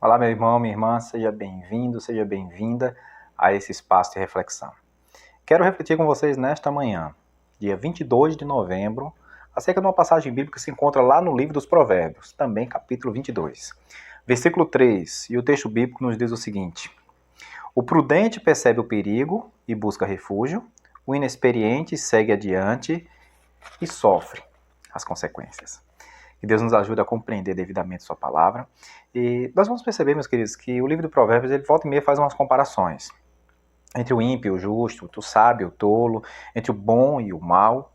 Olá, meu irmão, minha irmã, seja bem-vindo, seja bem-vinda a esse espaço de reflexão. Quero refletir com vocês nesta manhã, dia 22 de novembro, acerca de uma passagem bíblica que se encontra lá no livro dos Provérbios, também capítulo 22, versículo 3, e o texto bíblico nos diz o seguinte: O prudente percebe o perigo e busca refúgio, o inexperiente segue adiante e sofre as consequências. Que Deus nos ajude a compreender devidamente sua palavra. E nós vamos perceber, meus queridos, que o livro de Provérbios, ele volta e meia faz umas comparações entre o ímpio e o justo, o sábio e o tolo, entre o bom e o mal,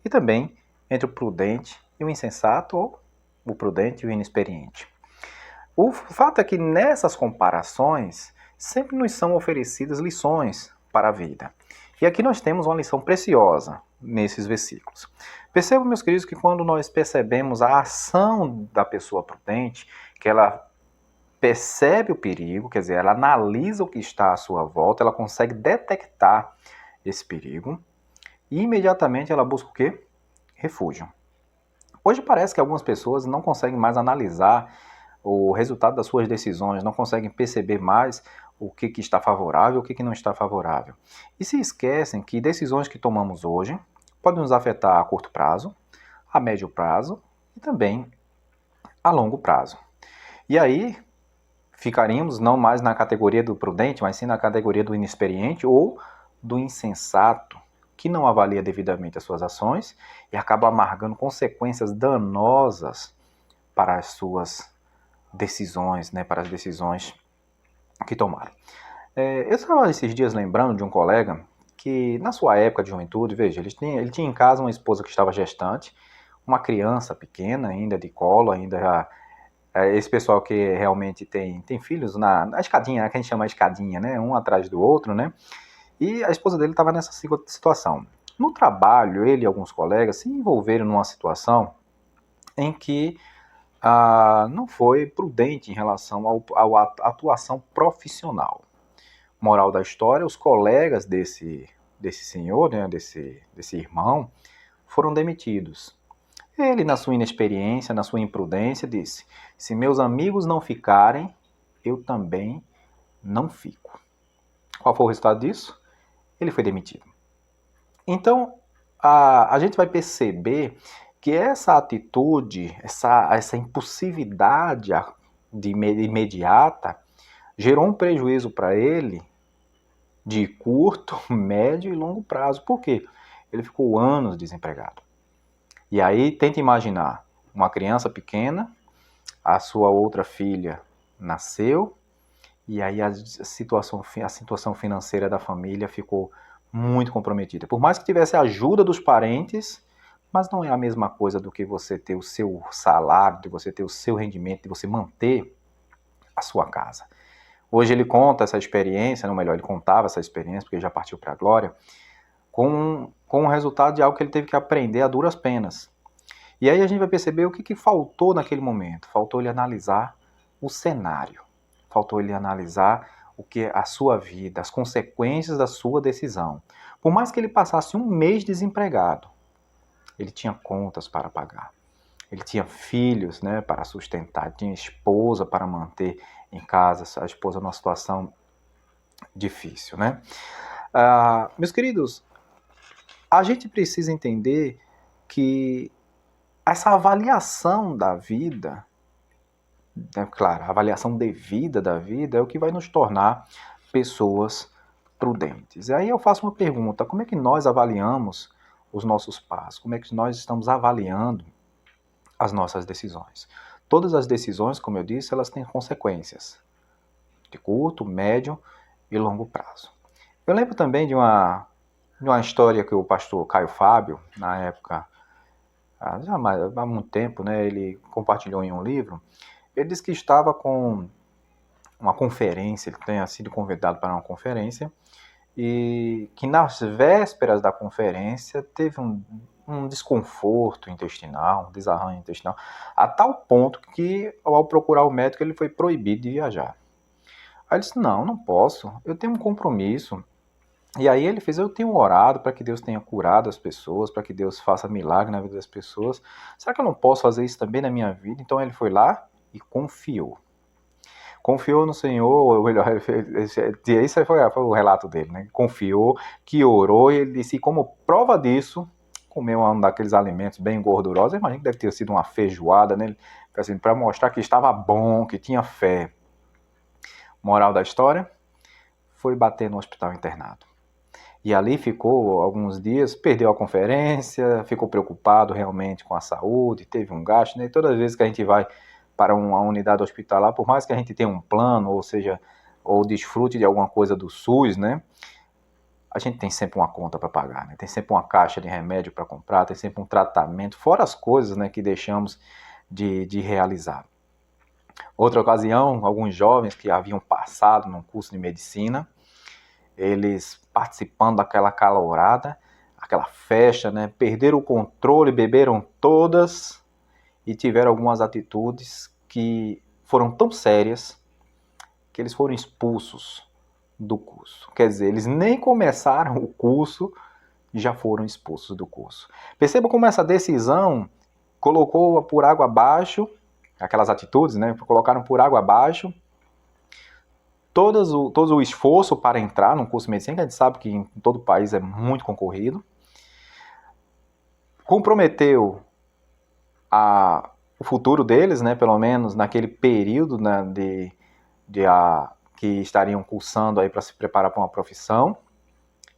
e também entre o prudente e o insensato, ou o prudente e o inexperiente. O fato é que nessas comparações sempre nos são oferecidas lições para a vida. E aqui nós temos uma lição preciosa nesses versículos. Percebam, meus queridos, que quando nós percebemos a ação da pessoa prudente, que ela percebe o perigo, quer dizer, ela analisa o que está à sua volta, ela consegue detectar esse perigo e imediatamente ela busca o quê? Refúgio. Hoje parece que algumas pessoas não conseguem mais analisar o resultado das suas decisões, não conseguem perceber mais o que está favorável e o que não está favorável. E se esquecem que decisões que tomamos hoje podem nos afetar a curto prazo, a médio prazo e também a longo prazo. E aí ficaríamos não mais na categoria do prudente, mas sim na categoria do inexperiente ou do insensato, que não avalia devidamente as suas ações e acaba amargando consequências danosas para as suas decisões, para as decisões que tomaram. Eu estava esses dias lembrando de um colega que, na sua época de juventude, veja, ele tinha em casa uma esposa que estava gestante, uma criança pequena, ainda de colo, ainda esse pessoal que realmente tem filhos na escadinha, que a gente chama de escadinha, né, um atrás do outro, né, e a esposa dele estava nessa situação. No trabalho, ele e alguns colegas se envolveram numa situação em que não foi prudente em relação à atuação profissional. Moral da história, os colegas desse senhor, né, desse irmão, foram demitidos. Ele, na sua inexperiência, na sua imprudência, disse: se meus amigos não ficarem, eu também não fico. Qual foi o resultado disso? Ele foi demitido. Então, a gente vai perceber que essa atitude, essa impulsividade imediata, gerou um prejuízo para ele de curto, médio e longo prazo. Por quê? Ele ficou anos desempregado. E aí, tenta imaginar, uma criança pequena, a sua outra filha nasceu, e aí a situação financeira da família ficou muito comprometida. Por mais que tivesse a ajuda dos parentes, mas não é a mesma coisa do que você ter o seu salário, de você ter o seu rendimento, de você manter a sua casa. Hoje ele conta essa experiência, ou melhor, ele contava essa experiência, porque ele já partiu para a glória, com o resultado de algo que ele teve que aprender a duras penas. E aí a gente vai perceber o que faltou naquele momento. Faltou ele analisar o cenário. Faltou ele analisar o que a sua vida, as consequências da sua decisão. Por mais que ele passasse um mês desempregado, ele tinha contas para pagar. Ele tinha filhos, né, para sustentar, tinha esposa para manter em casa, a esposa numa situação difícil, né? Meus queridos, a gente precisa entender que essa avaliação da vida, claro, a avaliação devida da vida é o que vai nos tornar pessoas prudentes. E aí eu faço uma pergunta: como é que nós avaliamos os nossos passos? Como é que nós estamos avaliando as nossas decisões? Todas as decisões, como eu disse, elas têm consequências de curto, médio e longo prazo. Eu lembro também de uma história que o pastor Caio Fábio, na época, já há muito tempo, né, ele compartilhou em um livro. Ele disse que estava com uma conferência, ele tinha sido convidado para uma conferência, e que nas vésperas da conferência teve um desconforto intestinal, um desarranjo intestinal, a tal ponto que, ao procurar o médico, ele foi proibido de viajar. Aí ele disse: não posso, eu tenho um compromisso. E aí ele fez: eu tenho orado para que Deus tenha curado as pessoas, para que Deus faça milagre na vida das pessoas. Será que eu não posso fazer isso também na minha vida? Então ele foi lá e confiou. Confiou no Senhor, ou melhor, isso foi o relato dele, né? Confiou, que orou, e ele disse, e como prova disso, comeu um daqueles alimentos bem gordurosos, imagino que deve ter sido uma feijoada, né? Assim, para mostrar que estava bom, que tinha fé. Moral da história, foi bater no hospital internado. E ali ficou alguns dias, perdeu a conferência, ficou preocupado realmente com a saúde, teve um gasto, né? Todas as vezes que a gente vai para uma unidade hospitalar, por mais que a gente tenha um plano, ou seja, ou desfrute de alguma coisa do SUS, né? A gente tem sempre uma conta para pagar, né? Tem sempre uma caixa de remédio para comprar, tem sempre um tratamento, fora as coisas, né, que deixamos de realizar. Outra ocasião, alguns jovens que haviam passado num curso de medicina, eles participando daquela calorada, aquela festa, né, perderam o controle, beberam todas e tiveram algumas atitudes que foram tão sérias que eles foram expulsos do curso. Quer dizer, eles nem começaram o curso e já foram expulsos do curso. Perceba como essa decisão colocou por água abaixo, aquelas atitudes, né, colocaram por água abaixo todo o esforço para entrar no curso de medicina, que a gente sabe que em todo o país é muito concorrido, comprometeu o futuro deles, né, pelo menos naquele período, né, que estariam cursando aí para se preparar para uma profissão,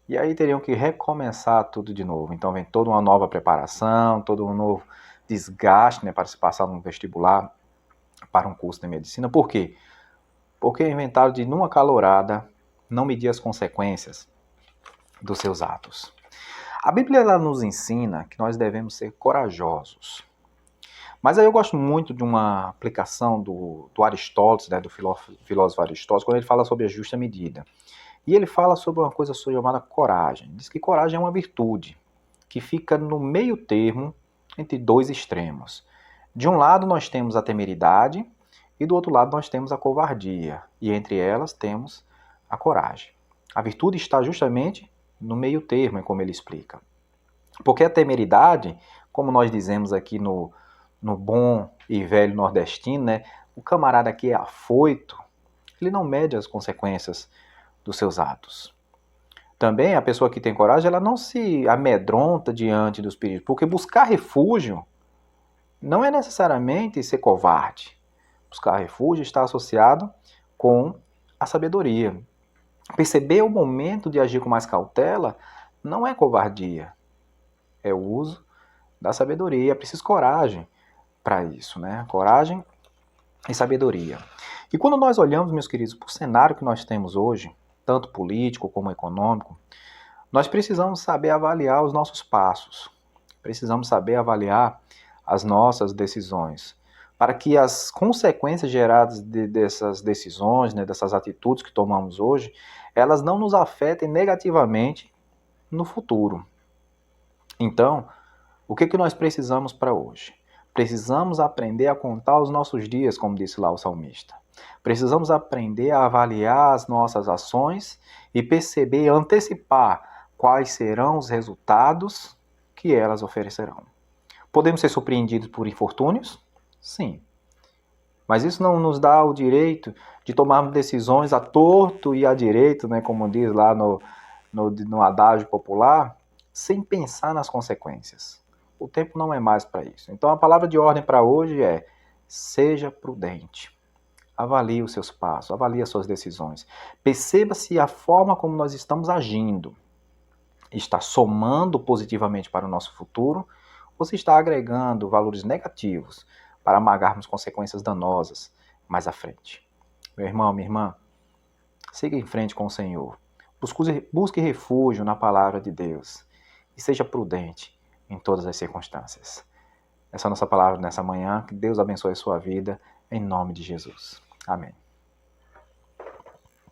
e aí teriam que recomeçar tudo de novo. Então vem toda uma nova preparação, todo um novo desgaste, né, para se passar no vestibular para um curso de medicina. Por quê? Porque inventaram de, numa calorada, não medir as consequências dos seus atos. A Bíblia ela nos ensina que nós devemos ser corajosos. Mas aí eu gosto muito de uma aplicação do Aristóteles, né, do filósofo Aristóteles, quando ele fala sobre a justa medida. E ele fala sobre uma coisa chamada coragem. Diz que coragem é uma virtude que fica no meio termo entre dois extremos. De um lado nós temos a temeridade e do outro lado nós temos a covardia. E entre elas temos a coragem. A virtude está justamente no meio termo, é como ele explica. Porque a temeridade, como nós dizemos aqui no bom e velho nordestino, né, o camarada que é afoito, ele não mede as consequências dos seus atos. Também a pessoa que tem coragem, ela não se amedronta diante dos perigos, porque buscar refúgio não é necessariamente ser covarde. Buscar refúgio está associado com a sabedoria. Perceber o momento de agir com mais cautela não é covardia, é o uso da sabedoria. É preciso coragem para isso, né? Coragem e sabedoria. E quando nós olhamos, meus queridos, para o cenário que nós temos hoje, tanto político como econômico, nós precisamos saber avaliar os nossos passos. Precisamos saber avaliar as nossas decisões, para que as consequências geradas dessas decisões, né, dessas atitudes que tomamos hoje, elas não nos afetem negativamente no futuro. Então, o que nós precisamos para hoje? Precisamos aprender a contar os nossos dias, como disse lá o salmista. Precisamos aprender a avaliar as nossas ações e perceber, antecipar quais serão os resultados que elas oferecerão. Podemos ser surpreendidos por infortúnios? Sim. Mas isso não nos dá o direito de tomarmos decisões à torto e à direito, né, como diz lá no adágio popular, sem pensar nas consequências. O tempo não é mais para isso. Então a palavra de ordem para hoje é: seja prudente. Avalie os seus passos, avalie as suas decisões. Perceba se a forma como nós estamos agindo está somando positivamente para o nosso futuro ou se está agregando valores negativos para amargarmos consequências danosas mais à frente. Meu irmão, minha irmã, siga em frente com o Senhor. Busque refúgio na palavra de Deus e seja prudente em todas as circunstâncias. Essa é a nossa palavra nessa manhã. Que Deus abençoe a sua vida, em nome de Jesus. Amém.